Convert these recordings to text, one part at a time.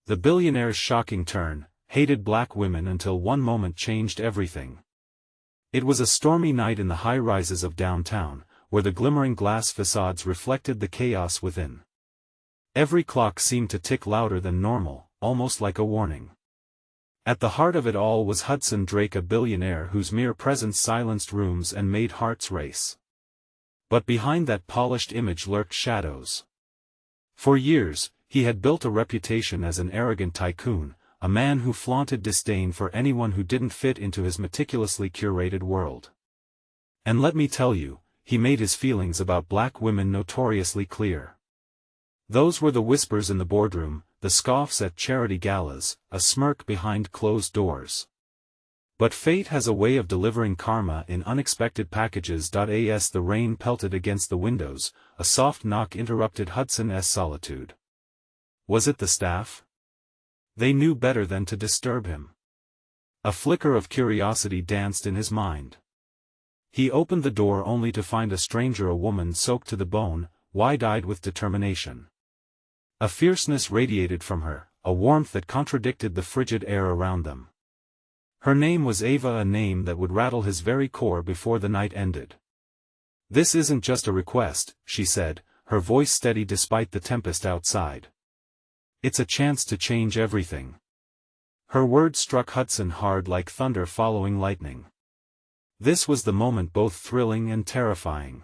The billionaire's shocking turn, hated black women until one moment changed everything. It was a stormy night in the high-rises of downtown, where the glimmering glass facades reflected the chaos within. Every clock seemed to tick louder than normal, almost like a warning. At the heart of it all was Hudson Drake, a billionaire whose mere presence silenced rooms and made hearts race. But behind that polished image lurked shadows. For years, he had built a reputation as an arrogant tycoon, a man who flaunted disdain for anyone who didn't fit into his meticulously curated world. And let me tell you, he made his feelings about black women notoriously clear. Those were the whispers in the boardroom, the scoffs at charity galas, a smirk behind closed doors. But fate has a way of delivering karma in unexpected packages. As the rain pelted against the windows, a soft knock interrupted Hudson's solitude. Was it the staff? They knew better than to disturb him. A flicker of curiosity danced in his mind. He opened the door only to find a stranger, a woman soaked to the bone, wide-eyed with determination. A fierceness radiated from her, a warmth that contradicted the frigid air around them. Her name was Ava, a name that would rattle his very core before the night ended. "This isn't just a request," she said, her voice steady despite the tempest outside. "It's a chance to change everything." Her words struck Hudson hard like thunder following lightning. This was the moment, both thrilling and terrifying.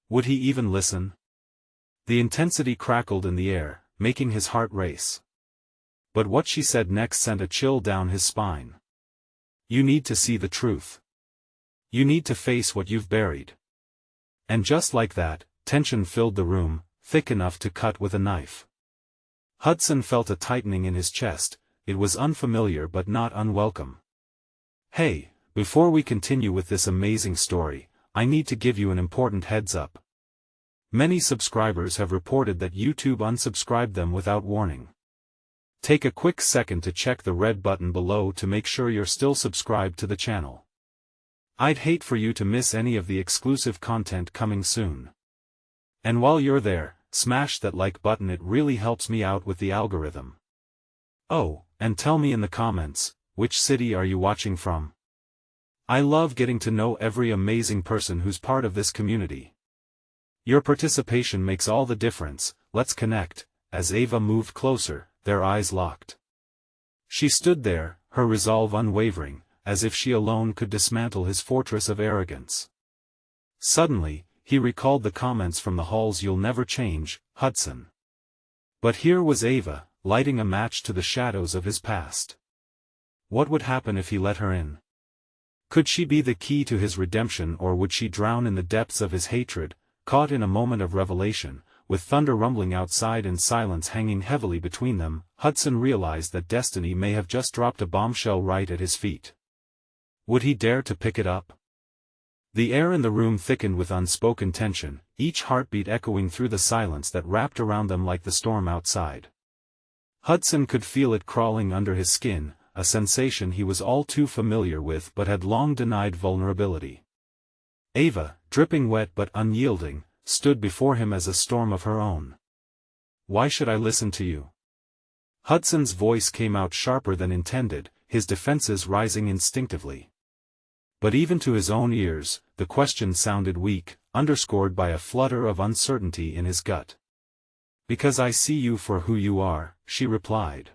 Would he even listen? The intensity crackled in the air, making his heart race. But what she said next sent a chill down his spine. "You need to see the truth. You need to face what you've buried." And just like that, tension filled the room, thick enough to cut with a knife. Hudson felt a tightening in his chest. It was unfamiliar but not unwelcome. "Hey, before we continue with this amazing story, I need to give you an important heads up. Many subscribers have reported that YouTube unsubscribed them without warning. Take a quick second to check the red button below to make sure you're still subscribed to the channel. I'd hate for you to miss any of the exclusive content coming soon. And while you're there, smash that like button, it really helps me out with the algorithm. Oh, and tell me in the comments, which city are you watching from? I love getting to know every amazing person who's part of this community. Your participation makes all the difference. Let's connect." As Ava moved closer, their eyes locked. She stood there, her resolve unwavering, as if she alone could dismantle his fortress of arrogance. Suddenly, he recalled the comments from the halls, "You'll never change, Hudson." But here was Ava, lighting a match to the shadows of his past. What would happen if he let her in? Could she be the key to his redemption, or would she drown in the depths of his hatred? Caught in a moment of revelation, with thunder rumbling outside and silence hanging heavily between them, Hudson realized that destiny may have just dropped a bombshell right at his feet. Would he dare to pick it up? The air in the room thickened with unspoken tension, each heartbeat echoing through the silence that wrapped around them like the storm outside. Hudson could feel it crawling under his skin, a sensation he was all too familiar with but had long denied vulnerability. Ava, dripping wet but unyielding, stood before him as a storm of her own. "Why should I listen to you?" Hudson's voice came out sharper than intended, his defenses rising instinctively. But even to his own ears, the question sounded weak, underscored by a flutter of uncertainty in his gut. "Because I see you for who you are," she replied.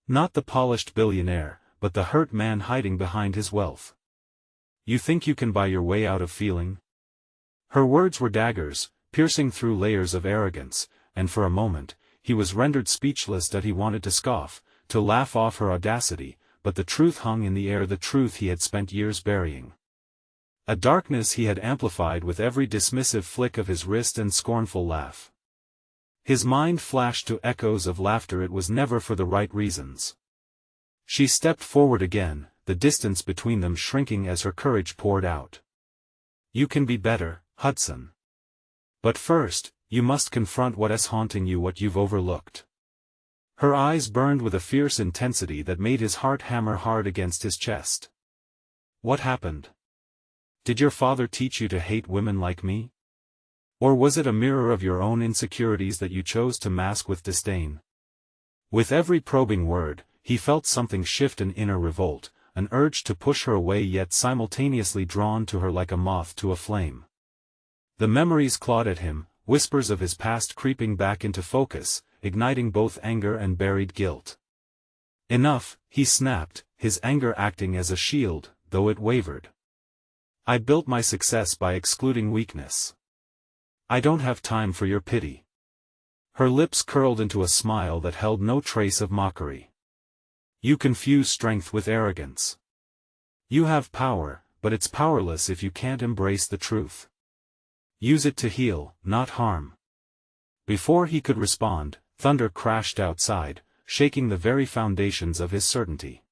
Not the polished billionaire, but the hurt man hiding behind his wealth. "You think you can buy your way out of feeling?" Her words were daggers, piercing through layers of arrogance, and for a moment, he was rendered speechless. That he wanted to scoff, to laugh off her audacity, but the truth hung in the air, the truth he had spent years burying. A darkness he had amplified with every dismissive flick of his wrist and scornful laugh. His mind flashed to echoes of laughter. It was never for the right reasons. She stepped forward again, the distance between them shrinking as her courage poured out. "You can be better, Hudson. But first, you must confront what's haunting you, what you've overlooked." Her eyes burned with a fierce intensity that made his heart hammer hard against his chest. "What happened? Did your father teach you to hate women like me? Or was it a mirror of your own insecurities that you chose to mask with disdain?" With every probing word, he felt something shift, an inner revolt, an urge to push her away yet simultaneously drawn to her like a moth to a flame. The memories clawed at him, whispers of his past creeping back into focus, igniting both anger and buried guilt. Enough, he snapped, his anger acting as a shield, though it wavered. I built my success by excluding weakness. I don't have time for your pity. Her lips curled into a smile that held no trace of mockery. You confuse strength with arrogance. You have power, but it's powerless if you can't embrace the truth. Use it to heal, not harm. Before he could respond, thunder crashed outside, shaking the very foundations of his certainty.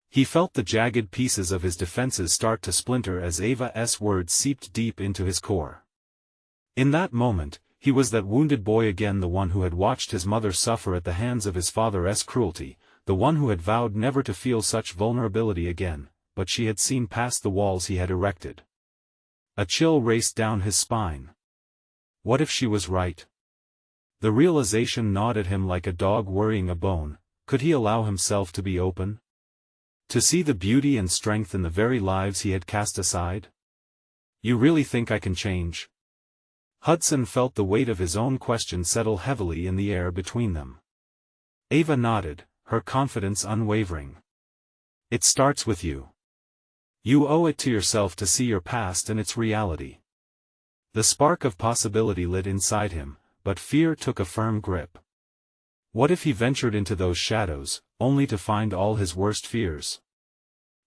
He felt the jagged pieces of his defenses start to splinter as Ava's words seeped deep into his core. In that moment, he was that wounded boy again, the one who had watched his mother suffer at the hands of his father's cruelty, the one who had vowed never to feel such vulnerability again, but she had seen past the walls he had erected. A chill raced down his spine. What if she was right? The realization gnawed at him like a dog worrying a bone. Could he allow himself to be open? To see the beauty and strength in the very lives he had cast aside? You really think I can change? Hudson felt the weight of his own question settle heavily in the air between them. Ava nodded, her confidence unwavering. It starts with you. You owe it to yourself to see your past and its reality. The spark of possibility lit inside him, but fear took a firm grip. What if he ventured into those shadows, only to find all his worst fears?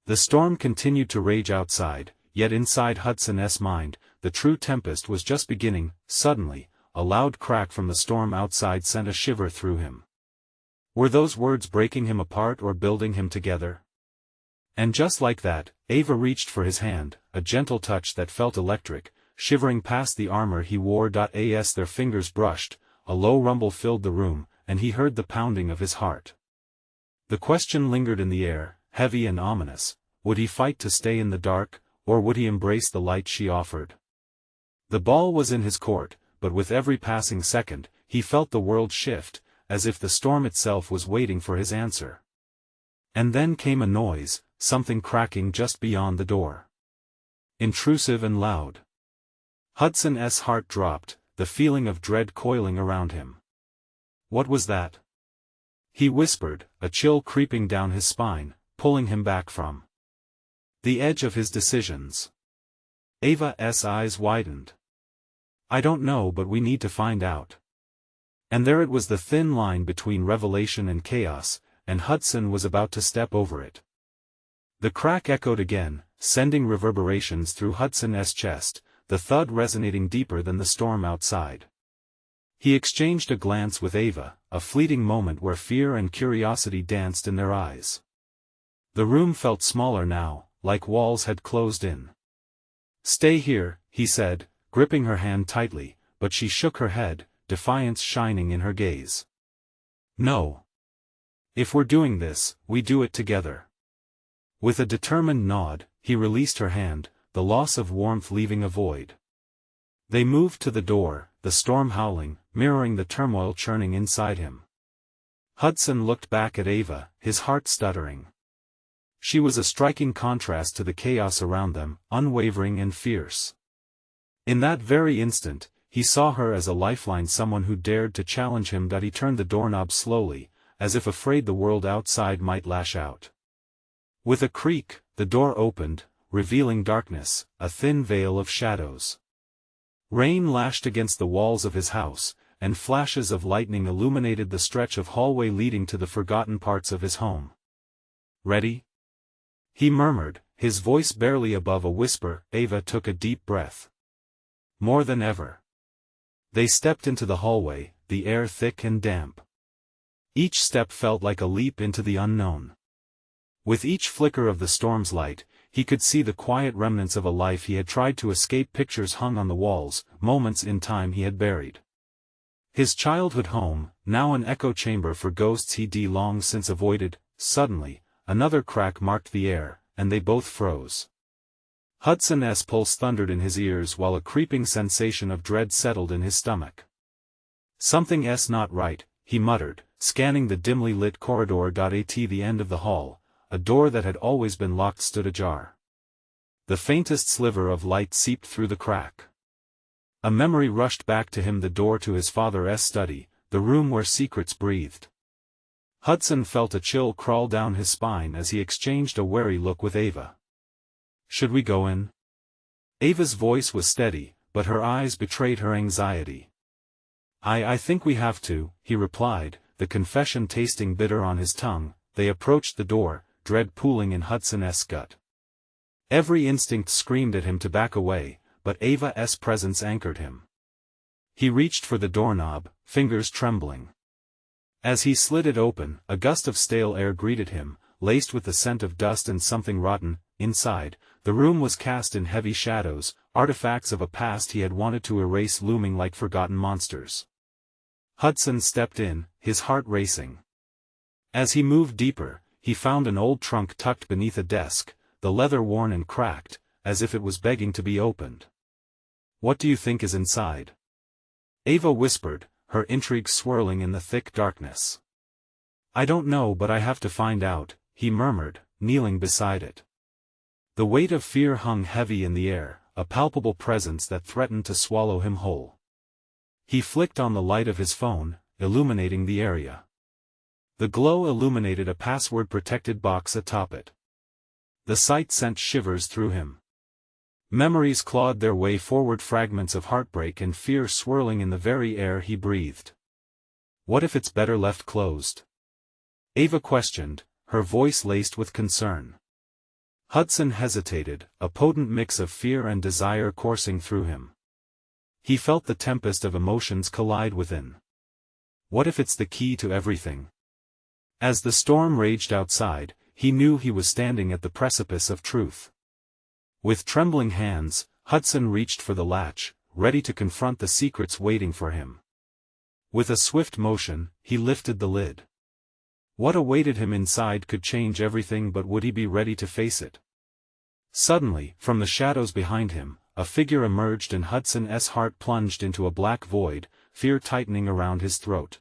The storm continued to rage outside, yet inside Hudson's mind, the true tempest was just beginning. Suddenly, a loud crack from the storm outside sent a shiver through him. Were those words breaking him apart or building him together? And just like that, Ava reached for his hand, a gentle touch that felt electric, shivering past the armor he wore. As their fingers brushed, a low rumble filled the room, and he heard the pounding of his heart. The question lingered in the air, heavy and ominous: would he fight to stay in the dark, or would he embrace the light she offered? The ball was in his court, but with every passing second, he felt the world shift, as if the storm itself was waiting for his answer. And then came a noise, something cracking just beyond the door. Intrusive and loud. Hudson's heart dropped, the feeling of dread coiling around him. What was that? He whispered, a chill creeping down his spine, pulling him back from the edge of his decisions. Ava's eyes widened. I don't know, but we need to find out. And there it was, the thin line between revelation and chaos, and Hudson was about to step over it. The crack echoed again, sending reverberations through Hudson's chest, the thud resonating deeper than the storm outside. He exchanged a glance with Ava, a fleeting moment where fear and curiosity danced in their eyes. The room felt smaller now, like walls had closed in. Stay here, he said, gripping her hand tightly, but she shook her head, defiance shining in her gaze. No. If we're doing this, we do it together. With a determined nod, he released her hand, the loss of warmth leaving a void. They moved to the door, the storm howling, mirroring the turmoil churning inside him. Hudson looked back at Ava, his heart stuttering. She was a striking contrast to the chaos around them, unwavering and fierce. In that very instant, he saw her as a lifeline, someone who dared to challenge him. He turned the doorknob slowly, as if afraid the world outside might lash out. With a creak, the door opened, revealing darkness, a thin veil of shadows. Rain lashed against the walls of his house, and flashes of lightning illuminated the stretch of hallway leading to the forgotten parts of his home. Ready? He murmured, his voice barely above a whisper. Ava took a deep breath. More than ever. They stepped into the hallway, the air thick and damp. Each step felt like a leap into the unknown. With each flicker of the storm's light, he could see the quiet remnants of a life he had tried to escape, pictures hung on the walls, moments in time he had buried. His childhood home, now an echo chamber for ghosts he'd long since avoided. Suddenly, another crack marked the air, and they both froze. Hudson's pulse thundered in his ears while a creeping sensation of dread settled in his stomach. Something's not right, he muttered, scanning the dimly lit corridor. At the end of the hall, a door that had always been locked stood ajar. The faintest sliver of light seeped through the crack. A memory rushed back to him, the door to his father's study, the room where secrets breathed. Hudson felt a chill crawl down his spine as he exchanged a wary look with Ava. "Should we go in?" Ava's voice was steady, but her eyes betrayed her anxiety. I think we have to," he replied, the confession tasting bitter on his tongue. They approached the door, dread pooling in Hudson's gut. Every instinct screamed at him to back away, but Ava's presence anchored him. He reached for the doorknob, fingers trembling. As he slid it open, a gust of stale air greeted him, laced with the scent of dust and something rotten. Inside, the room was cast in heavy shadows, artifacts of a past he had wanted to erase looming like forgotten monsters. Hudson stepped in, his heart racing. As he moved deeper, he found an old trunk tucked beneath a desk, the leather worn and cracked, as if it was begging to be opened. "What do you think is inside?" Ava whispered, her intrigue swirling in the thick darkness. "I don't know, but I have to find out," he murmured, kneeling beside it. The weight of fear hung heavy in the air, a palpable presence that threatened to swallow him whole. He flicked on the light of his phone, illuminating the area. The glow illuminated a password-protected box atop it. The sight sent shivers through him. Memories clawed their way forward, fragments of heartbreak and fear swirling in the very air he breathed. "What if it's better left closed?" Ava questioned, her voice laced with concern. Hudson hesitated, a potent mix of fear and desire coursing through him. He felt the tempest of emotions collide within. What if it's the key to everything? As the storm raged outside, he knew he was standing at the precipice of truth. With trembling hands, Hudson reached for the latch, ready to confront the secrets waiting for him. With a swift motion, he lifted the lid. What awaited him inside could change everything, but would he be ready to face it? Suddenly, from the shadows behind him, a figure emerged and Hudson's heart plunged into a black void, fear tightening around his throat.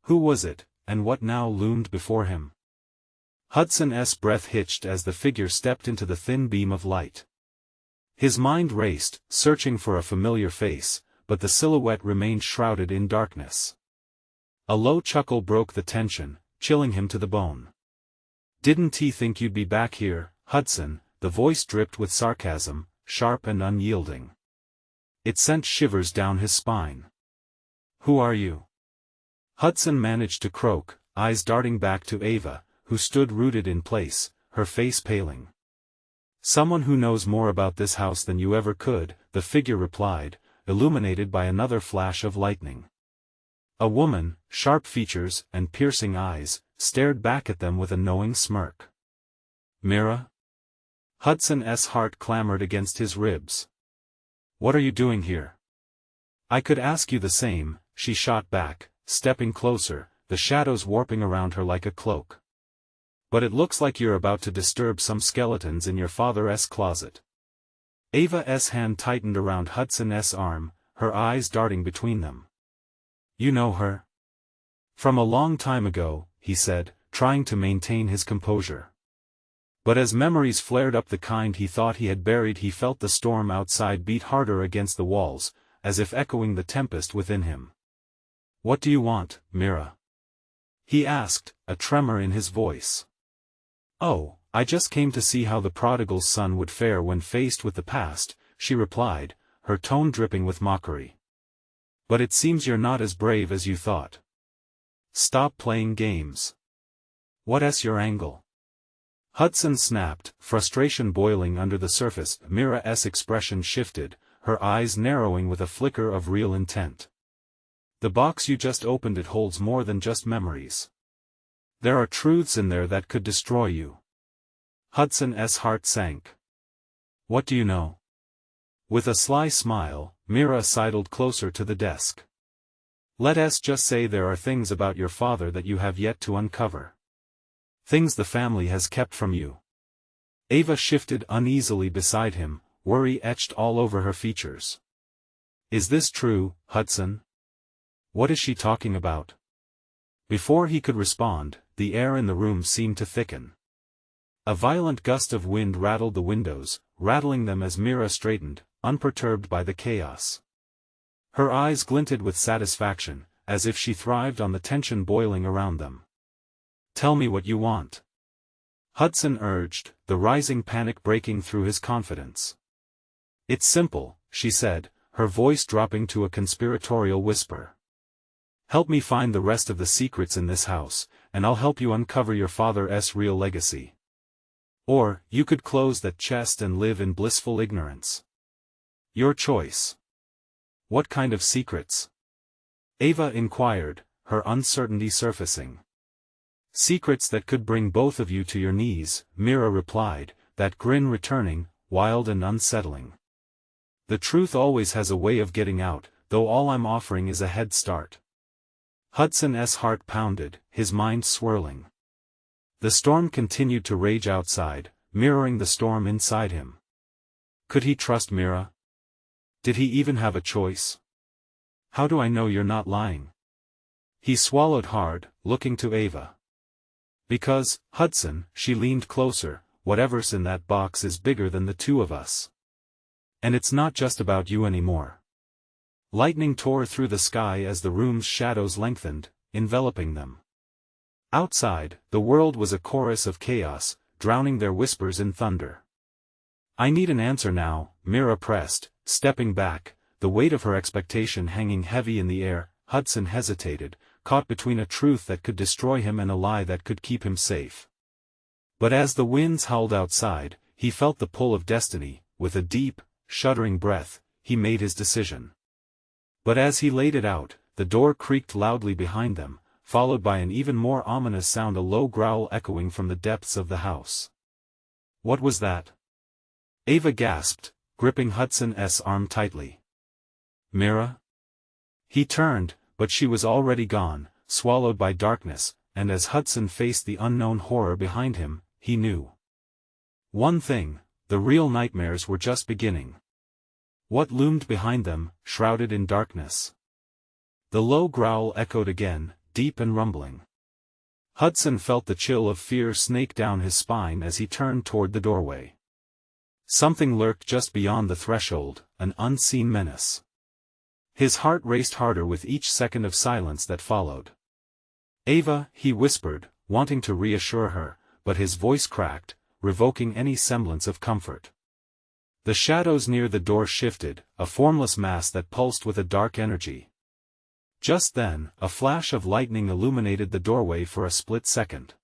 Who was it, and what now loomed before him? Hudson's breath hitched as the figure stepped into the thin beam of light. His mind raced, searching for a familiar face, but the silhouette remained shrouded in darkness. A low chuckle broke the tension, chilling him to the bone. "Didn't he think you'd be back here, Hudson?" The voice dripped with sarcasm, sharp and unyielding. It sent shivers down his spine. "Who are you?" Hudson managed to croak, eyes darting back to Ava, who stood rooted in place, her face paling. "Someone who knows more about this house than you ever could," the figure replied, illuminated by another flash of lightning. A woman, sharp features and piercing eyes, stared back at them with a knowing smirk. "Mira?" Hudson's heart clamored against his ribs. "What are you doing here?" "I could ask you the same," she shot back, stepping closer, the shadows warping around her like a cloak. "But it looks like you're about to disturb some skeletons in your father's closet." Ava's hand tightened around Hudson's arm, her eyes darting between them. "You know her?" "From a long time ago," he said, trying to maintain his composure. But as memories flared up, the kind he thought he had buried, he felt the storm outside beat harder against the walls, as if echoing the tempest within him. "What do you want, Mira?" he asked, a tremor in his voice. "Oh, I just came to see how the prodigal's son would fare when faced with the past," she replied, her tone dripping with mockery. "But it seems you're not as brave as you thought. Stop playing games. What's your angle?" Hudson snapped, frustration boiling under the surface. Mira's expression shifted, her eyes narrowing with a flicker of real intent. "The box you just opened, it holds more than just memories. There are truths in there that could destroy you." Hudson's heart sank. "What do you know?" With a sly smile, Mira sidled closer to the desk. "Let's just say there are things about your father that you have yet to uncover. Things the family has kept from you." Ava shifted uneasily beside him, worry etched all over her features. "Is this true, Hudson? What is she talking about?" Before he could respond, the air in the room seemed to thicken. A violent gust of wind rattled the windows, rattling them as Mira straightened, unperturbed by the chaos. Her eyes glinted with satisfaction, as if she thrived on the tension boiling around them. "Tell me what you want," Hudson urged, the rising panic breaking through his confidence. "It's simple," she said, her voice dropping to a conspiratorial whisper. "Help me find the rest of the secrets in this house, and I'll help you uncover your father's real legacy. Or, you could close that chest and live in blissful ignorance. Your choice." "What kind of secrets?" Ava inquired, her uncertainty surfacing. "Secrets that could bring both of you to your knees," Mira replied, that grin returning, wild and unsettling. "The truth always has a way of getting out, though all I'm offering is a head start." Hudson's heart pounded, his mind swirling. The storm continued to rage outside, mirroring the storm inside him. Could he trust Mira? Did he even have a choice? "How do I know you're not lying?" He swallowed hard, looking to Ava. "Because, Hudson," she leaned closer, "whatever's in that box is bigger than the two of us. And it's not just about you anymore." Lightning tore through the sky as the room's shadows lengthened, enveloping them. Outside, the world was a chorus of chaos, drowning their whispers in thunder. "I need an answer now," Mira pressed, stepping back, the weight of her expectation hanging heavy in the air. Hudson hesitated, caught between a truth that could destroy him and a lie that could keep him safe. But as the winds howled outside, he felt the pull of destiny. With a deep, shuddering breath, he made his decision. But as he laid it out, the door creaked loudly behind them, followed by an even more ominous sound, a low growl echoing from the depths of the house. "What was that?" Ava gasped, gripping Hudson's arm tightly. "Mira?" He turned, but she was already gone, swallowed by darkness, and as Hudson faced the unknown horror behind him, he knew one thing: the real nightmares were just beginning. What loomed behind them, shrouded in darkness? The low growl echoed again, deep and rumbling. Hudson felt the chill of fear snake down his spine as he turned toward the doorway. Something lurked just beyond the threshold, an unseen menace. His heart raced harder with each second of silence that followed. "Ava," he whispered, wanting to reassure her, but his voice cracked, revoking any semblance of comfort. The shadows near the door shifted, a formless mass that pulsed with a dark energy. Just then, a flash of lightning illuminated the doorway for a split second.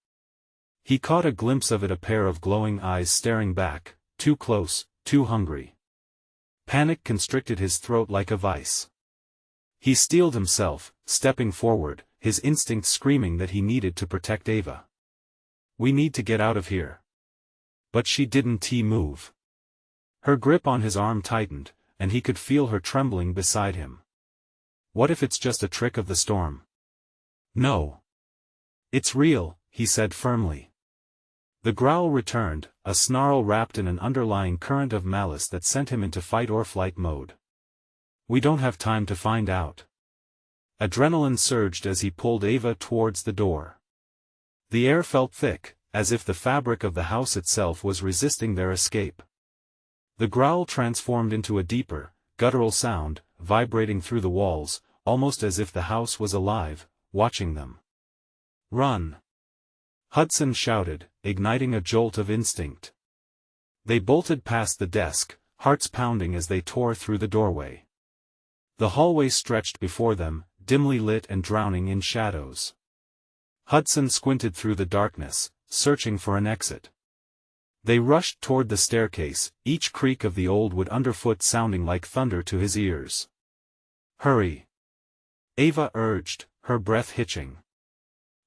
He caught a glimpse of it, a pair of glowing eyes staring back, too close, too hungry. Panic constricted his throat like a vice. He steeled himself, stepping forward, his instinct screaming that he needed to protect Ava. "We need to get out of here." But she didn't move. Her grip on his arm tightened, and he could feel her trembling beside him. "What if it's just a trick of the storm?" "No. It's real," he said firmly. The growl returned, a snarl wrapped in an underlying current of malice that sent him into fight-or-flight mode. "We don't have time to find out." Adrenaline surged as he pulled Ava towards the door. The air felt thick, as if the fabric of the house itself was resisting their escape. The growl transformed into a deeper, guttural sound, vibrating through the walls, almost as if the house was alive, watching them. "Run!" Hudson shouted, igniting a jolt of instinct. They bolted past the desk, hearts pounding as they tore through the doorway. The hallway stretched before them, dimly lit and drowning in shadows. Hudson squinted through the darkness, searching for an exit. They rushed toward the staircase, each creak of the old wood underfoot sounding like thunder to his ears. "Hurry!" Ava urged, her breath hitching.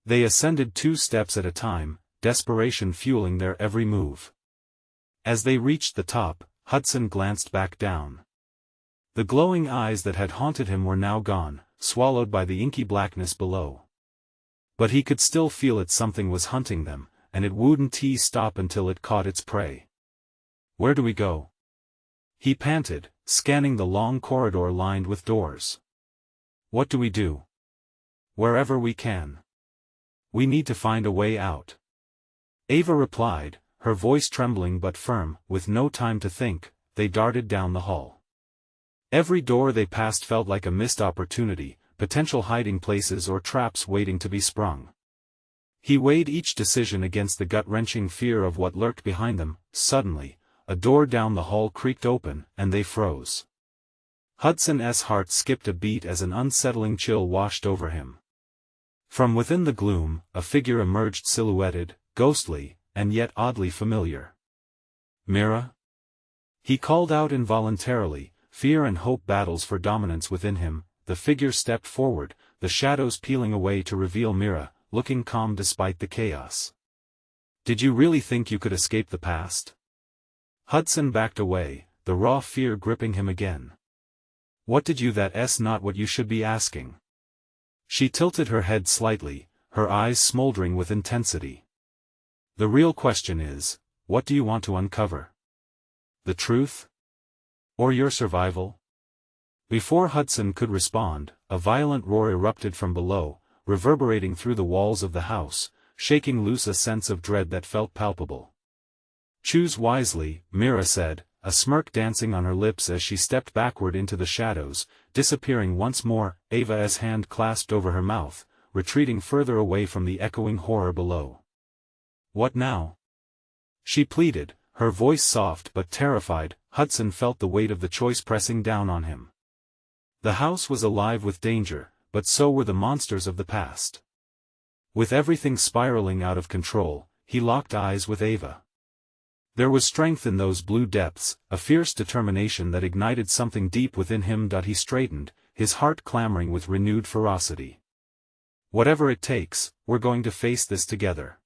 They ascended 2 steps at a time, desperation fueling their every move. As they reached the top, Hudson glanced back down. The glowing eyes that had haunted him were now gone, swallowed by the inky blackness below. But he could still feel it. Something was hunting them, and it wouldn't stop until it caught its prey. "Where do we go?" he panted, scanning the long corridor lined with doors. "What do we do?" "Wherever we can." We need to find a way out. Ava replied, her voice trembling but firm. With no time to think, they darted down the hall. Every door they passed felt like a missed opportunity, potential hiding places or traps waiting to be sprung. He weighed each decision against the gut-wrenching fear of what lurked behind them. Suddenly, a door down the hall creaked open, and they froze. Hudson's heart skipped a beat as an unsettling chill washed over him. From within the gloom, a figure emerged, silhouetted, ghostly, and yet oddly familiar. "Mira?" He called out involuntarily, fear and hope battles for dominance within him. The figure stepped forward, the shadows peeling away to reveal Mira, looking calm despite the chaos. "Did you really think you could escape the past?" Hudson backed away, the raw fear gripping him again. "What did you? That's not what you should be asking." She tilted her head slightly, her eyes smoldering with intensity. "The real question is, what do you want to uncover? The truth? Or your survival?" Before Hudson could respond, a violent roar erupted from below, reverberating through the walls of the house, shaking loose a sense of dread that felt palpable. "Choose wisely," Mira said, a smirk dancing on her lips as she stepped backward into the shadows, disappearing once more. Ava's hand clasped over her mouth, retreating further away from the echoing horror below. "What now?" she pleaded, her voice soft but terrified. Hudson felt the weight of the choice pressing down on him. The house was alive with danger, but so were the monsters of the past. With everything spiraling out of control, he locked eyes with Ava. There was strength in those blue depths, a fierce determination that ignited something deep within him. He straightened, his heart clamoring with renewed ferocity. "Whatever it takes, we're going to face this together."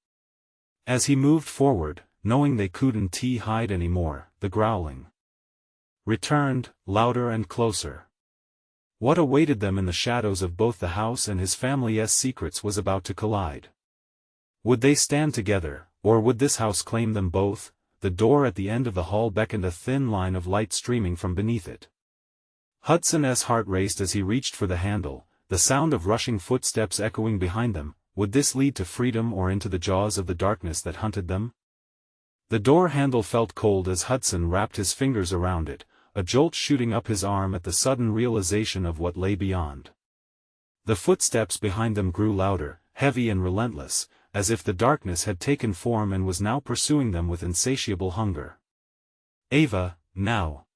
As he moved forward, knowing they couldn't hide anymore, the growling returned, louder and closer. What awaited them in the shadows of both the house and his family's secrets was about to collide. Would they stand together, or would this house claim them both? The door at the end of the hall beckoned, a thin line of light streaming from beneath it. Hudson's heart raced as he reached for the handle, the sound of rushing footsteps echoing behind them. Would this lead to freedom or into the jaws of the darkness that hunted them? The door handle felt cold as Hudson wrapped his fingers around it, a jolt shooting up his arm at the sudden realization of what lay beyond. The footsteps behind them grew louder, heavy and relentless, as if the darkness had taken form and was now pursuing them with insatiable hunger. "Ava, now!"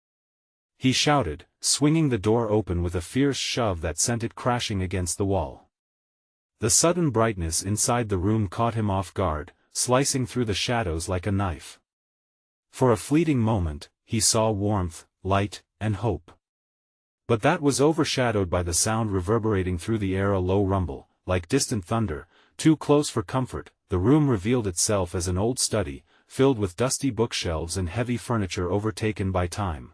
he shouted, swinging the door open with a fierce shove that sent it crashing against the wall. The sudden brightness inside the room caught him off guard, slicing through the shadows like a knife. For a fleeting moment, he saw warmth, light, and hope. But that was overshadowed by the sound reverberating through the air, a low rumble, like distant thunder, too close for comfort. The room revealed itself as an old study, filled with dusty bookshelves and heavy furniture overtaken by time.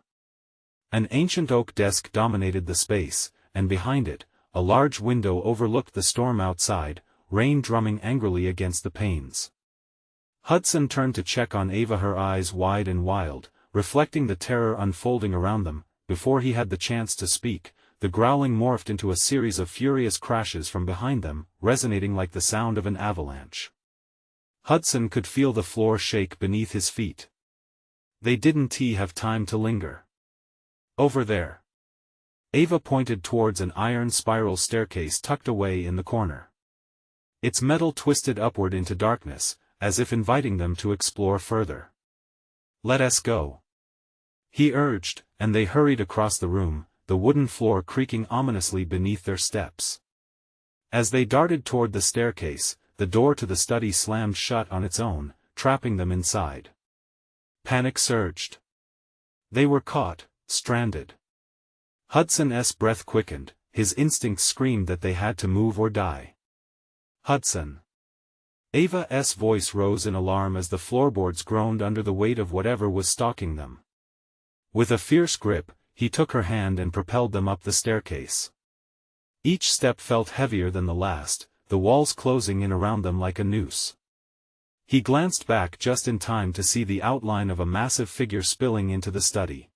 An ancient oak desk dominated the space, and behind it, a large window overlooked the storm outside, rain drumming angrily against the panes. Hudson turned to check on Ava, her eyes wide and wild, reflecting the terror unfolding around them. Before he had the chance to speak, the growling morphed into a series of furious crashes from behind them, resonating like the sound of an avalanche. Hudson could feel the floor shake beneath his feet. They didn't have time to linger. "Over there." Ava pointed towards an iron spiral staircase tucked away in the corner. Its metal twisted upward into darkness, as if inviting them to explore further. "Let us go," he urged, and they hurried across the room, the wooden floor creaking ominously beneath their steps. As they darted toward the staircase, the door to the study slammed shut on its own, trapping them inside. Panic surged. They were caught, stranded. Hudson's breath quickened, his instincts screamed that they had to move or die. "Hudson!" Ava's voice rose in alarm as the floorboards groaned under the weight of whatever was stalking them. With a fierce grip, he took her hand and propelled them up the staircase. Each step felt heavier than the last, the walls closing in around them like a noose. He glanced back just in time to see the outline of a massive figure spilling into the study.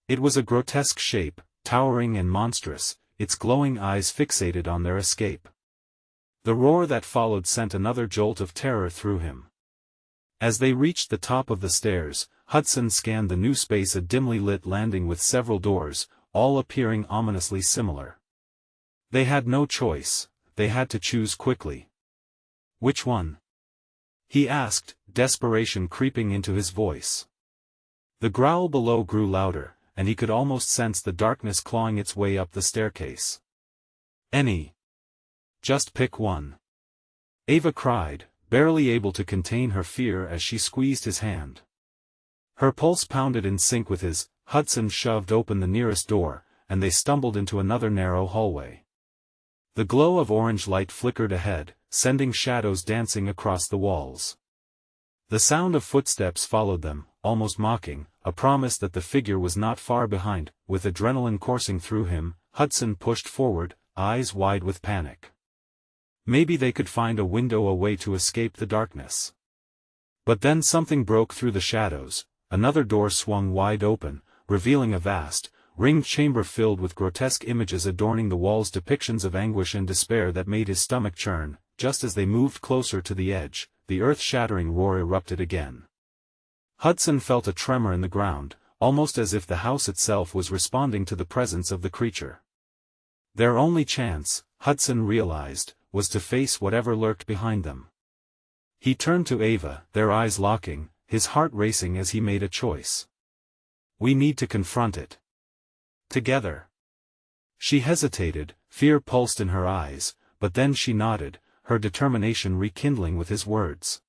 It was a grotesque shape, towering and monstrous, its glowing eyes fixated on their escape. The roar that followed sent another jolt of terror through him. As they reached the top of the stairs, Hudson scanned the new space, a dimly lit landing with several doors, all appearing ominously similar. They had no choice, they had to choose quickly. Which one? He asked, desperation creeping into his voice. The growl below grew louder, and he could almost sense the darkness clawing its way up the staircase. Any. Just pick one. Ava cried, barely able to contain her fear as she squeezed his hand. Her pulse pounded in sync with his. Hudson shoved open the nearest door, and they stumbled into another narrow hallway. The glow of orange light flickered ahead, sending shadows dancing across the walls. The sound of footsteps followed them, almost mocking, a promise that the figure was not far behind. With adrenaline coursing through him, Hudson pushed forward, eyes wide with panic. Maybe they could find a window, a way to escape the darkness. But then something broke through the shadows. Another door swung wide open, revealing a vast, ringed chamber filled with grotesque images adorning the walls, depictions of anguish and despair that made his stomach churn. Just as they moved closer to the edge, the earth-shattering roar erupted again. Hudson felt a tremor in the ground, almost as if the house itself was responding to the presence of the creature. Their only chance, Hudson realized, was to face whatever lurked behind them. He turned to Ava, their eyes locking, his heart racing as he made a choice. We need to confront it. Together. She hesitated, fear pulsed in her eyes, but then she nodded, her determination rekindling with his words.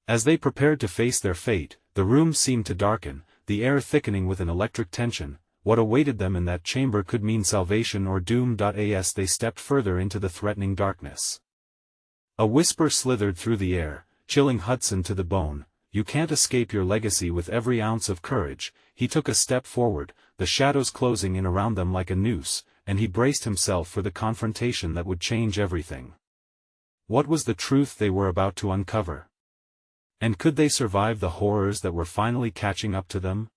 As they prepared to face their fate, the room seemed to darken, the air thickening with an electric tension. What awaited them in that chamber could mean salvation or doom. As they stepped further into the threatening darkness, a whisper slithered through the air, chilling Hudson to the bone. You can't escape your legacy. With every ounce of courage, he took a step forward, the shadows closing in around them like a noose, and he braced himself for the confrontation that would change everything. What was the truth they were about to uncover? And could they survive the horrors that were finally catching up to them?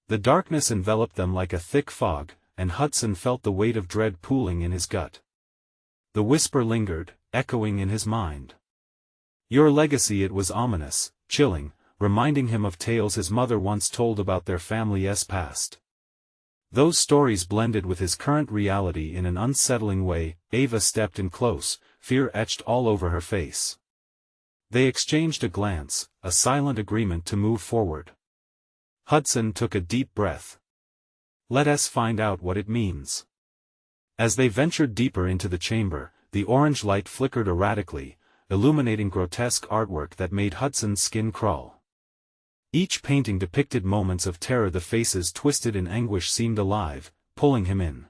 The darkness enveloped them like a thick fog, and Hudson felt the weight of dread pooling in his gut. The whisper lingered, echoing in his mind. Your legacy. It was ominous, chilling, reminding him of tales his mother once told about their family's past. Those stories blended with his current reality in an unsettling way. Ava stepped in close, fear etched all over her face. They exchanged a glance, a silent agreement to move forward. Hudson took a deep breath. Let us find out what it means. As they ventured deeper into the chamber, the orange light flickered erratically, illuminating grotesque artwork that made Hudson's skin crawl. Each painting depicted moments of terror. The faces twisted in anguish seemed alive, pulling him in.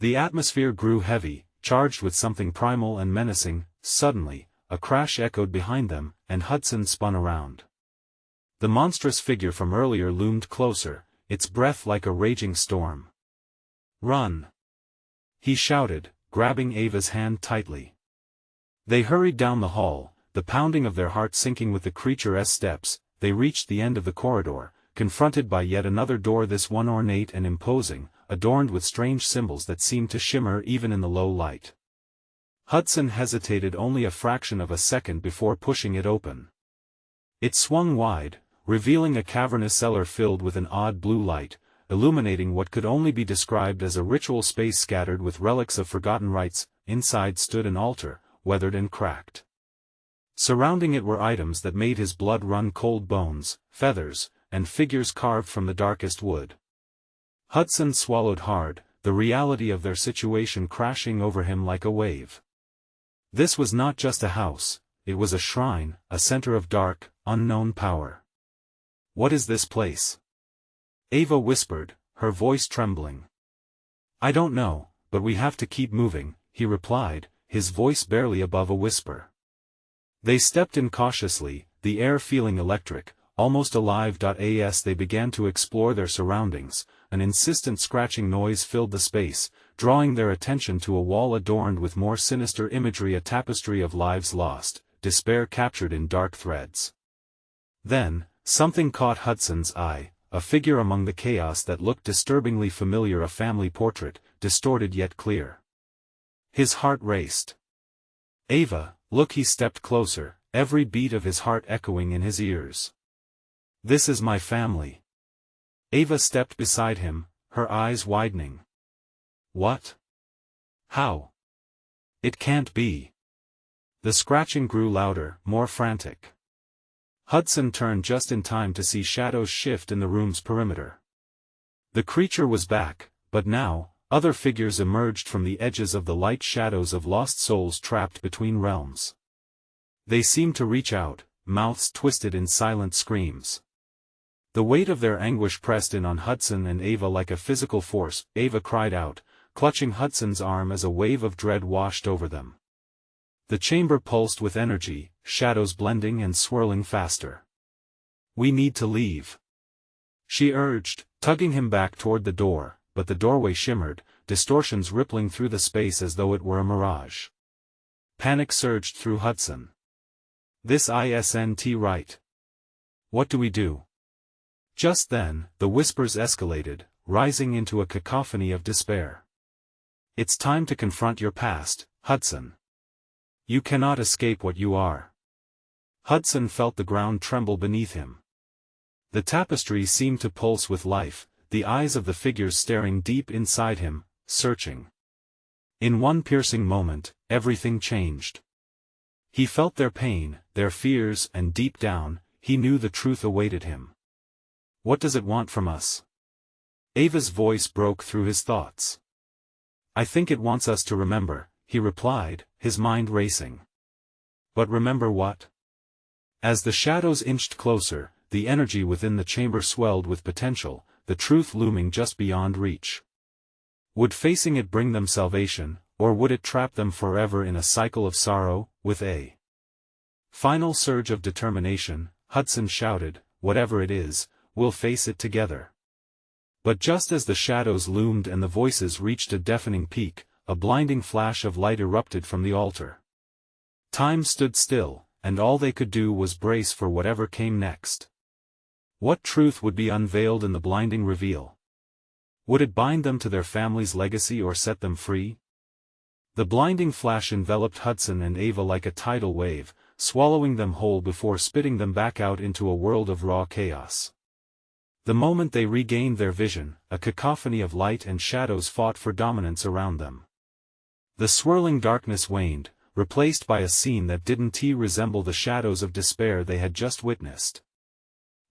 The atmosphere grew heavy, charged with something primal and menacing. Suddenly, a crash echoed behind them, and Hudson spun around. The monstrous figure from earlier loomed closer, its breath like a raging storm. Run! He shouted, grabbing Ava's hand tightly. They hurried down the hall, the pounding of their heart sinking with the creature's steps. They reached the end of the corridor, confronted by yet another door, this one ornate and imposing, adorned with strange symbols that seemed to shimmer even in the low light. Hudson hesitated only a fraction of a second before pushing it open. It swung wide, revealing a cavernous cellar filled with an odd blue light, illuminating what could only be described as a ritual space scattered with relics of forgotten rites. Inside stood an altar, weathered and cracked. Surrounding it were items that made his blood run cold: bones, feathers, and figures carved from the darkest wood. Hudson swallowed hard, the reality of their situation crashing over him like a wave. This was not just a house, it was a shrine, a center of dark, unknown power. What is this place? Ava whispered, her voice trembling. I don't know, but we have to keep moving, he replied, his voice barely above a whisper. They stepped in cautiously, the air feeling electric, almost alive. As they began to explore their surroundings, an insistent scratching noise filled the space, drawing their attention to a wall adorned with more sinister imagery, a tapestry of lives lost, despair captured in dark threads. Then, something caught Hudson's eye, a figure among the chaos that looked disturbingly familiar, a family portrait, distorted yet clear. His heart raced. Ava, look, he stepped closer, every beat of his heart echoing in his ears. This is my family. Ava stepped beside him, her eyes widening. What? How? It can't be. The scratching grew louder, more frantic. Hudson turned just in time to see shadows shift in the room's perimeter. The creature was back, but now, other figures emerged from the edges of the light, shadows of lost souls trapped between realms. They seemed to reach out, mouths twisted in silent screams. The weight of their anguish pressed in on Hudson and Ava like a physical force. Ava cried out, clutching Hudson's arm as a wave of dread washed over them. The chamber pulsed with energy, shadows blending and swirling faster. We need to leave, she urged, tugging him back toward the door, but the doorway shimmered, distortions rippling through the space as though it were a mirage. Panic surged through Hudson. This isn't right. What do we do? Just then, the whispers escalated, rising into a cacophony of despair. It's time to confront your past, Hudson. You cannot escape what you are. Hudson felt the ground tremble beneath him. The tapestry seemed to pulse with life, the eyes of the figures staring deep inside him, searching. In one piercing moment, everything changed. He felt their pain, their fears, and deep down, he knew the truth awaited him. What does it want from us? Ava's voice broke through his thoughts. I think it wants us to remember, he replied, his mind racing. But remember what? As the shadows inched closer, the energy within the chamber swelled with potential, the truth looming just beyond reach. Would facing it bring them salvation, or would it trap them forever in a cycle of sorrow? With a final surge of determination, Hudson shouted, whatever it is, we'll face it together. But just as the shadows loomed and the voices reached a deafening peak, a blinding flash of light erupted from the altar. Time stood still, and all they could do was brace for whatever came next. What truth would be unveiled in the blinding reveal? Would it bind them to their family's legacy or set them free? The blinding flash enveloped Hudson and Ava like a tidal wave, swallowing them whole before spitting them back out into a world of raw chaos. The moment they regained their vision, a cacophony of light and shadows fought for dominance around them. The swirling darkness waned, replaced by a scene that didn't resemble the shadows of despair they had just witnessed.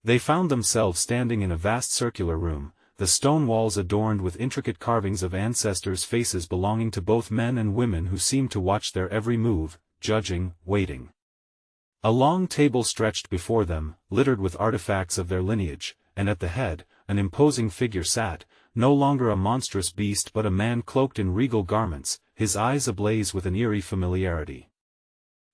They found themselves standing in a vast circular room, the stone walls adorned with intricate carvings of ancestors' faces belonging to both men and women who seemed to watch their every move, judging, waiting. A long table stretched before them, littered with artifacts of their lineage, and at the head, an imposing figure sat, no longer a monstrous beast but a man cloaked in regal garments, his eyes ablaze with an eerie familiarity.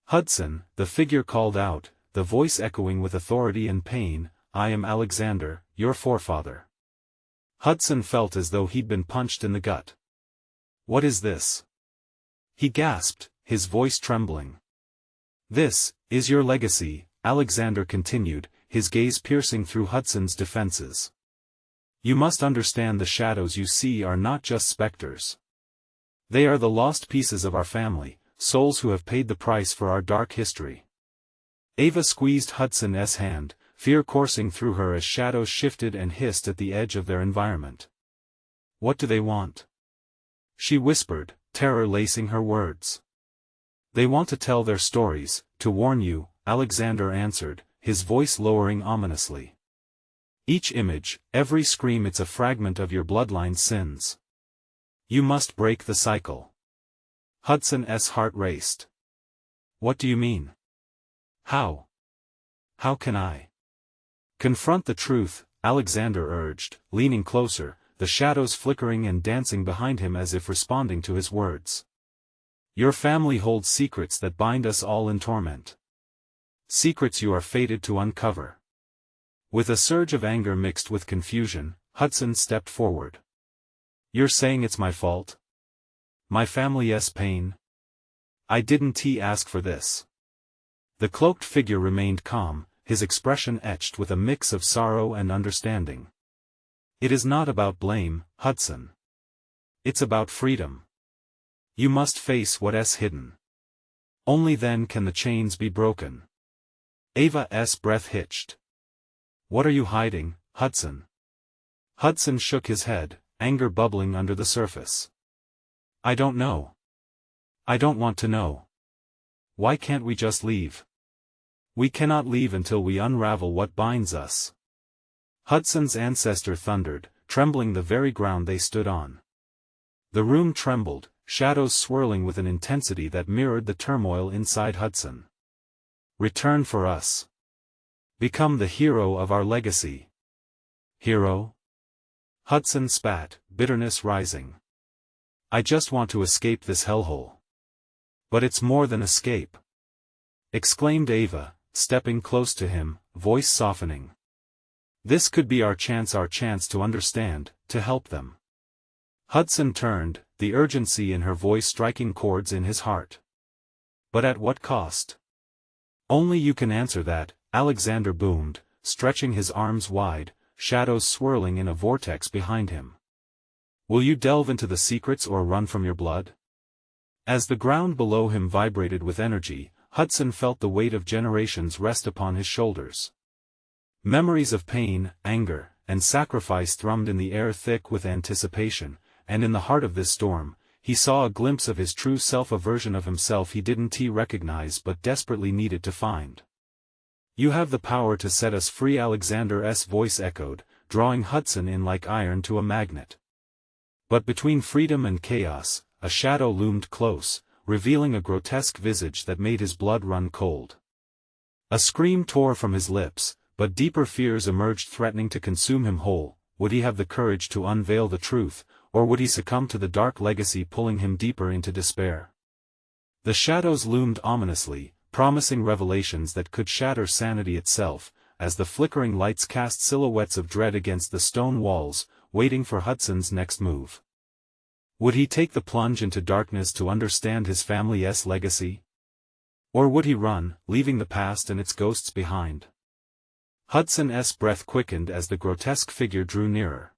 Hudson, the figure called out, the voice echoing with authority and pain, I am Alexander, your forefather. Hudson felt as though he'd been punched in the gut. What is this? He gasped, his voice trembling. This is your legacy, Alexander continued, his gaze piercing through Hudson's defenses. You must understand the shadows you see are not just specters. They are the lost pieces of our family, souls who have paid the price for our dark history. Ava squeezed Hudson's hand, fear coursing through her as shadows shifted and hissed at the edge of their environment. What do they want? She whispered, terror lacing her words. They want to tell their stories, to warn you, Alexander answered, his voice lowering ominously. Each image, every scream, it's a fragment of your bloodline's sins. You must break the cycle. Hudson's heart raced. What do you mean? How? How can I? Confront the truth, Alexander urged, leaning closer, the shadows flickering and dancing behind him as if responding to his words. Your family holds secrets that bind us all in torment. Secrets you are fated to uncover. With a surge of anger mixed with confusion, Hudson stepped forward. You're saying it's my fault? My family's pain? I didn't ask for this. The cloaked figure remained calm, his expression etched with a mix of sorrow and understanding. It is not about blame, Hudson. It's about freedom. You must face what's hidden. Only then can the chains be broken. Ava's breath hitched. What are you hiding, Hudson? Hudson shook his head, anger bubbling under the surface. I don't know. I don't want to know. Why can't we just leave? We cannot leave until we unravel what binds us. Hudson's ancestor thundered, trembling the very ground they stood on. The room trembled, shadows swirling with an intensity that mirrored the turmoil inside Hudson. Return for us. Become the hero of our legacy. Hero? Hudson spat, bitterness rising. I just want to escape this hellhole. But it's more than escape, exclaimed Ava, stepping close to him, voice softening. This could be our chance to understand, to help them. Hudson turned, the urgency in her voice striking chords in his heart. But at what cost? Only you can answer that, Alexander boomed, stretching his arms wide, shadows swirling in a vortex behind him. Will you delve into the secrets or run from your blood? As the ground below him vibrated with energy, Hudson felt the weight of generations rest upon his shoulders. Memories of pain, anger, and sacrifice thrummed in the air thick with anticipation, and in the heart of this storm, he saw a glimpse of his true self, a version of himself he didn't recognize but desperately needed to find. You have the power to set us free, Alexander's voice echoed, drawing Hudson in like iron to a magnet. But between freedom and chaos, a shadow loomed close, revealing a grotesque visage that made his blood run cold. A scream tore from his lips, but deeper fears emerged, threatening to consume him whole. Would he have the courage to unveil the truth, or would he succumb to the dark legacy pulling him deeper into despair? The shadows loomed ominously, promising revelations that could shatter sanity itself, as the flickering lights cast silhouettes of dread against the stone walls, waiting for Hudson's next move. Would he take the plunge into darkness to understand his family's legacy? Or would he run, leaving the past and its ghosts behind? Hudson's breath quickened as the grotesque figure drew nearer.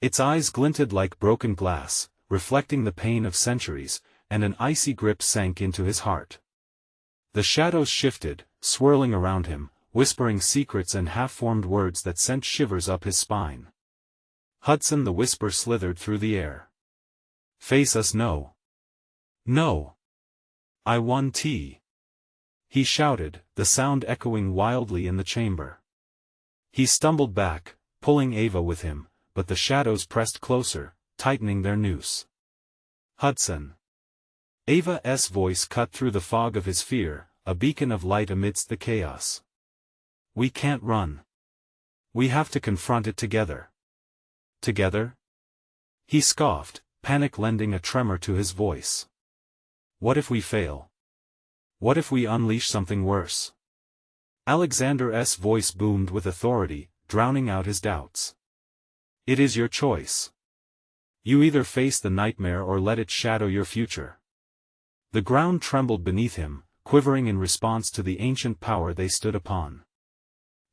Its eyes glinted like broken glass, reflecting the pain of centuries, and an icy grip sank into his heart. The shadows shifted, swirling around him, whispering secrets and half-formed words that sent shivers up his spine. Hudson, the whisper slithered through the air. Face us, no. No. I want tea. He shouted, the sound echoing wildly in the chamber. He stumbled back, pulling Ava with him, but the shadows pressed closer, tightening their noose. Hudson. Ava's voice cut through the fog of his fear, a beacon of light amidst the chaos. We can't run. We have to confront it together. Together? He scoffed, panic lending a tremor to his voice. What if we fail? What if we unleash something worse? Alexander's voice boomed with authority, drowning out his doubts. It is your choice. You either face the nightmare or let it shadow your future. The ground trembled beneath him, quivering in response to the ancient power they stood upon.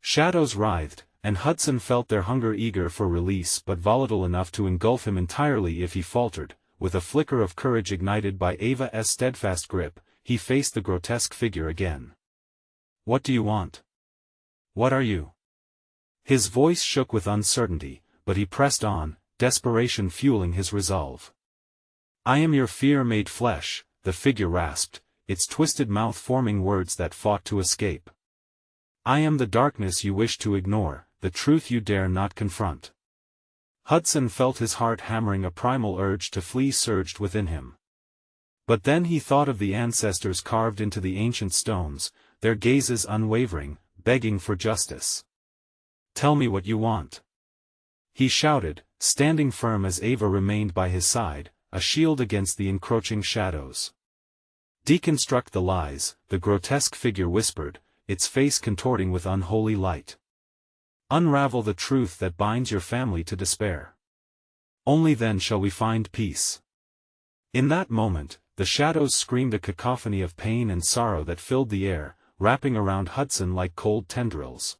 Shadows writhed, and Hudson felt their hunger, eager for release but volatile enough to engulf him entirely if he faltered. With a flicker of courage ignited by Ava's steadfast grip, he faced the grotesque figure again. What do you want? What are you? His voice shook with uncertainty, but he pressed on, desperation fueling his resolve. I am your fear made flesh, the figure rasped, its twisted mouth forming words that fought to escape. I am the darkness you wish to ignore, the truth you dare not confront. Hudson felt his heart hammering, a primal urge to flee surged within him. But then he thought of the ancestors carved into the ancient stones, their gazes unwavering, begging for justice. Tell me what you want. He shouted, standing firm as Ava remained by his side, a shield against the encroaching shadows. Deconstruct the lies, the grotesque figure whispered, its face contorting with unholy light. Unravel the truth that binds your family to despair. Only then shall we find peace. In that moment, the shadows screamed, a cacophony of pain and sorrow that filled the air, wrapping around Hudson like cold tendrils.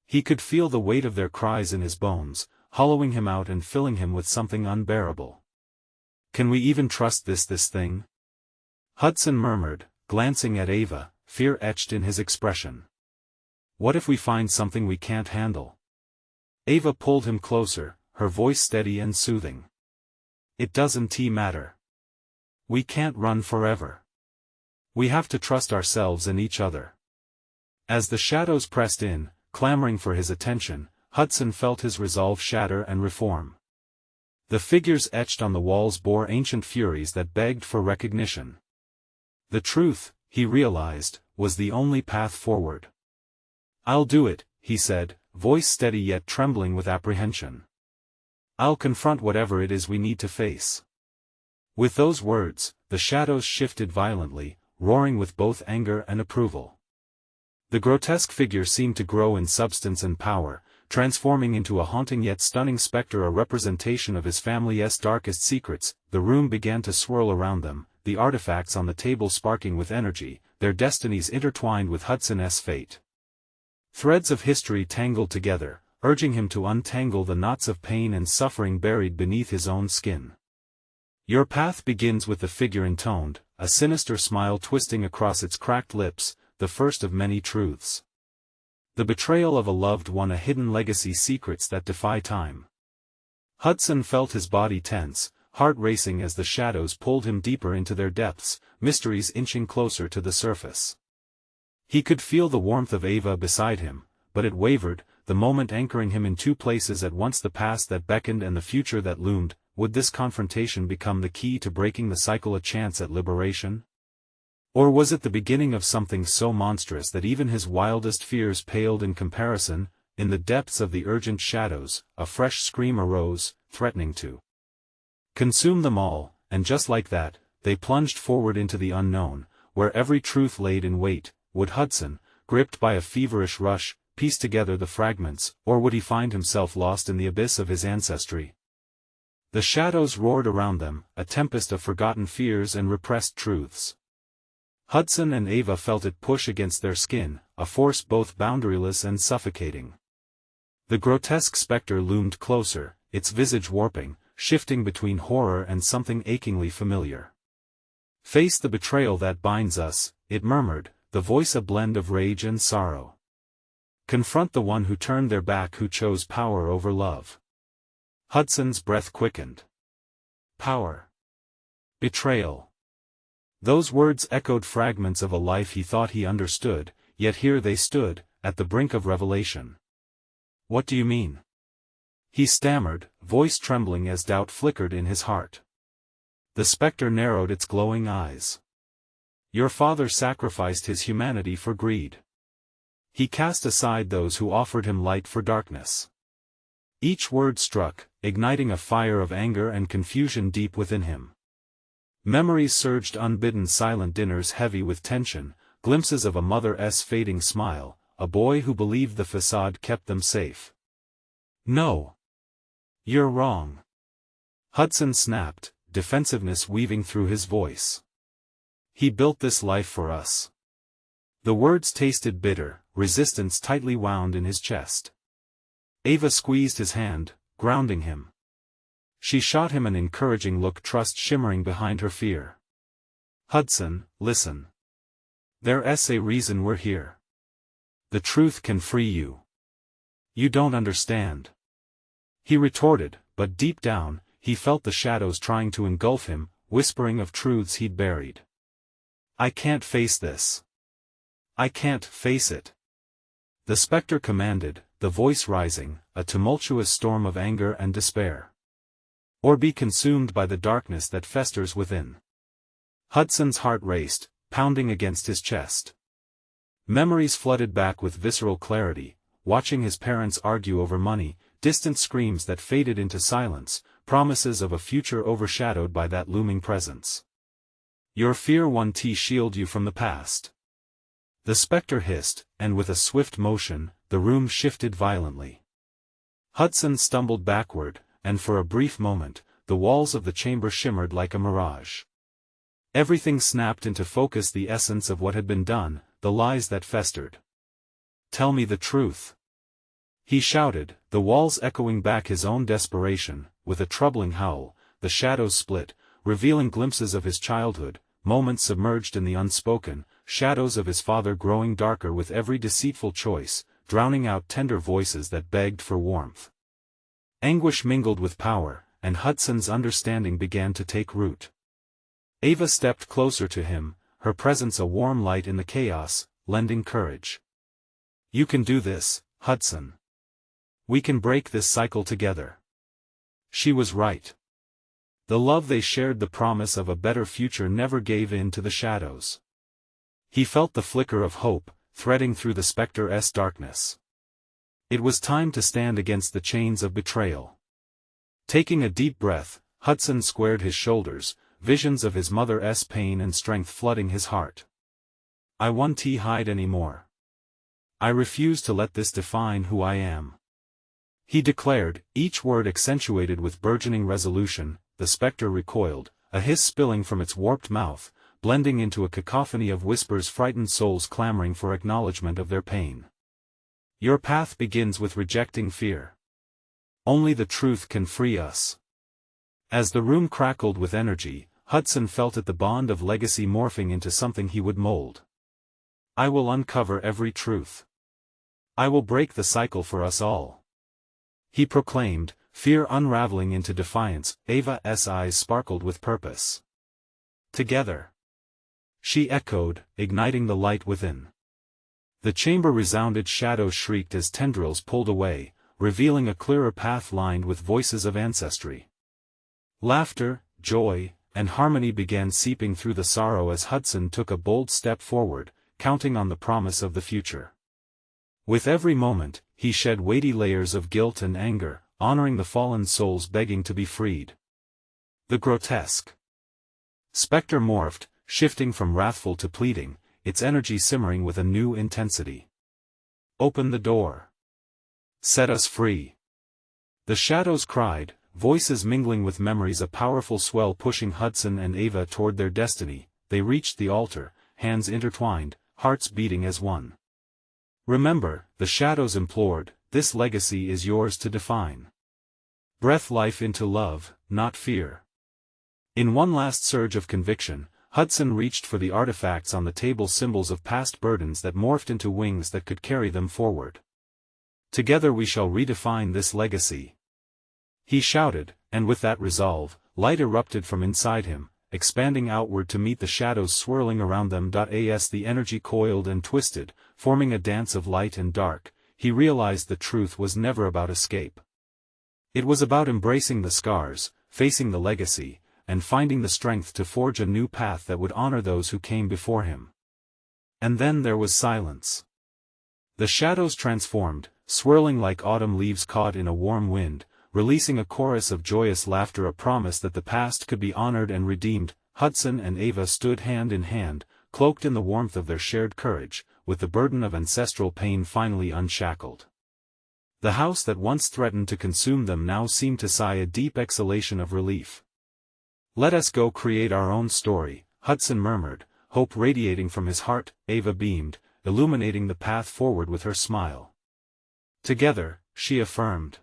He could feel the weight of their cries in his bones, hollowing him out and filling him with something unbearable. Can we even trust this thing? Hudson murmured, glancing at Ava, fear etched in his expression. What if we find something we can't handle? Ava pulled him closer, her voice steady and soothing. It doesn't matter. We can't run forever. We have to trust ourselves and each other. As the shadows pressed in, clamoring for his attention, Hudson felt his resolve shatter and reform. The figures etched on the walls bore ancient furies that begged for recognition. The truth, he realized, was the only path forward. "I'll do it," he said, voice steady yet trembling with apprehension. "I'll confront whatever it is we need to face." With those words, the shadows shifted violently, roaring with both anger and approval. The grotesque figure seemed to grow in substance and power, transforming into a haunting yet stunning specter, a representation of his family's darkest secrets. The room began to swirl around them, the artifacts on the table sparking with energy, their destinies intertwined with Hudson's fate. Threads of history tangled together, urging him to untangle the knots of pain and suffering buried beneath his own skin. "Your path begins with," the figure intoned, a sinister smile twisting across its cracked lips, "the first of many truths. The betrayal of a loved one, a hidden legacy, secrets that defy time." Hudson felt his body tense, heart racing as the shadows pulled him deeper into their depths, mysteries inching closer to the surface. He could feel the warmth of Ava beside him, but it wavered, the moment anchoring him in two places at once, the past that beckoned and the future that loomed. Would this confrontation become the key to breaking the cycle, a chance at liberation? Or was it the beginning of something so monstrous that even his wildest fears paled in comparison? In the depths of the urgent shadows, a fresh scream arose, threatening to consume them all, and just like that, they plunged forward into the unknown, where every truth laid in wait. Would Hudson, gripped by a feverish rush, piece together the fragments, or would he find himself lost in the abyss of his ancestry? The shadows roared around them, a tempest of forgotten fears and repressed truths. Hudson and Ava felt it push against their skin, a force both boundaryless and suffocating. The grotesque specter loomed closer, its visage warping, shifting between horror and something achingly familiar. "Face the betrayal that binds us," it murmured, the voice a blend of rage and sorrow. "Confront the one who turned their back, who chose power over love." Hudson's breath quickened. Power. Betrayal. Those words echoed fragments of a life he thought he understood, yet here they stood, at the brink of revelation. "What do you mean?" he stammered, voice trembling as doubt flickered in his heart. The specter narrowed its glowing eyes. "Your father sacrificed his humanity for greed. He cast aside those who offered him light for darkness." Each word struck, igniting a fire of anger and confusion deep within him. Memories surged, unbidden silent dinners heavy with tension, glimpses of a mother's fading smile, a boy who believed the facade kept them safe. "No. You're wrong," Hudson snapped, defensiveness weaving through his voice. "He built this life for us." The words tasted bitter, resistance tightly wound in his chest. Ava squeezed his hand, grounding him. She shot him an encouraging look, trust shimmering behind her fear. "Hudson, listen. There's a reason we're here. The truth can free you." "You don't understand," he retorted, but deep down, he felt the shadows trying to engulf him, whispering of truths he'd buried. "I can't face this. I can't face it," the specter commanded, the voice rising, a tumultuous storm of anger and despair. "Or be consumed by the darkness that festers within." Hudson's heart raced, pounding against his chest. Memories flooded back with visceral clarity, watching his parents argue over money, distant screams that faded into silence, promises of a future overshadowed by that looming presence. "Your fear won't shield you from the past," the specter hissed, and with a swift motion, the room shifted violently. Hudson stumbled backward, and for a brief moment, the walls of the chamber shimmered like a mirage. Everything snapped into focus, the essence of what had been done, the lies that festered. "Tell me the truth," he shouted, the walls echoing back his own desperation. With a troubling howl, the shadows split, revealing glimpses of his childhood, moments submerged in the unspoken, shadows of his father growing darker with every deceitful choice, drowning out tender voices that begged for warmth. Anguish mingled with power, and Hudson's understanding began to take root. Ava stepped closer to him, her presence a warm light in the chaos, lending courage. "You can do this, Hudson. We can break this cycle together." She was right. The love they shared, the promise of a better future, never gave in to the shadows. He felt the flicker of hope, threading through the spectre's darkness. It was time to stand against the chains of betrayal. Taking a deep breath, Hudson squared his shoulders, visions of his mother's pain and strength flooding his heart. "I won't hide anymore. I refuse to let this define who I am," he declared, each word accentuated with burgeoning resolution. The spectre recoiled, a hiss spilling from its warped mouth, blending into a cacophony of whispers, frightened souls clamoring for acknowledgement of their pain. "Your path begins with rejecting fear. Only the truth can free us." As the room crackled with energy, Hudson felt it, the bond of legacy morphing into something he would mold. "I will uncover every truth. I will break the cycle for us all," he proclaimed, fear unraveling into defiance. Ava's eyes sparkled with purpose. "Together," she echoed, igniting the light within. The chamber resounded, shadows shrieked as tendrils pulled away, revealing a clearer path lined with voices of ancestry. Laughter, joy, and harmony began seeping through the sorrow as Hudson took a bold step forward, counting on the promise of the future. With every moment, he shed weighty layers of guilt and anger, honoring the fallen souls begging to be freed. The grotesque spectre morphed, shifting from wrathful to pleading, its energy simmering with a new intensity. "Open the door. Set us free." The shadows cried, voices mingling with memories, a powerful swell pushing Hudson and Ava toward their destiny. They reached the altar, hands intertwined, hearts beating as one. "Remember," the shadows implored, "this legacy is yours to define. Breathe life into love, not fear." In one last surge of conviction, Hudson reached for the artifacts on the table, symbols of past burdens that morphed into wings that could carry them forward. "Together we shall redefine this legacy," he shouted, and with that resolve, light erupted from inside him, expanding outward to meet the shadows swirling around them. As the energy coiled and twisted, forming a dance of light and dark, he realized the truth was never about escape. It was about embracing the scars, facing the legacy, and finding the strength to forge a new path that would honor those who came before him. And then there was silence. The shadows transformed, swirling like autumn leaves caught in a warm wind, releasing a chorus of joyous laughter, a promise that the past could be honored and redeemed. Hudson and Ava stood hand in hand, cloaked in the warmth of their shared courage, with the burden of ancestral pain finally unshackled. The house that once threatened to consume them now seemed to sigh a deep exhalation of relief. "Let us go create our own story," Hudson murmured, hope radiating from his heart. Ava beamed, illuminating the path forward with her smile. "Together," she affirmed.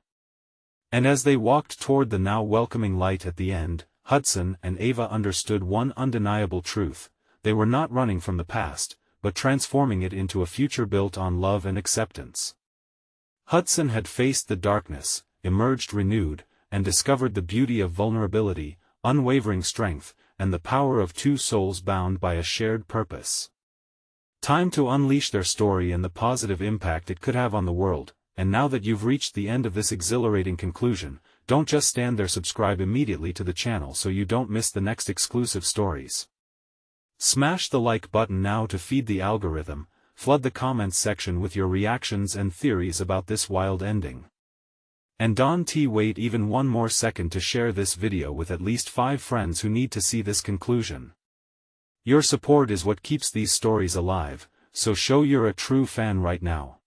And as they walked toward the now welcoming light at the end, Hudson and Ava understood one undeniable truth: they were not running from the past, but transforming it into a future built on love and acceptance. Hudson had faced the darkness, emerged renewed, and discovered the beauty of vulnerability, unwavering strength, and the power of two souls bound by a shared purpose. Time to unleash their story and the positive impact it could have on the world. And now that you've reached the end of this exhilarating conclusion, don't just stand there, subscribe immediately to the channel so you don't miss the next exclusive stories. Smash the like button now to feed the algorithm, flood the comments section with your reactions and theories about this wild ending. And don't wait even one more second to share this video with at least 5 friends who need to see this conclusion. Your support is what keeps these stories alive, so show you're a true fan right now.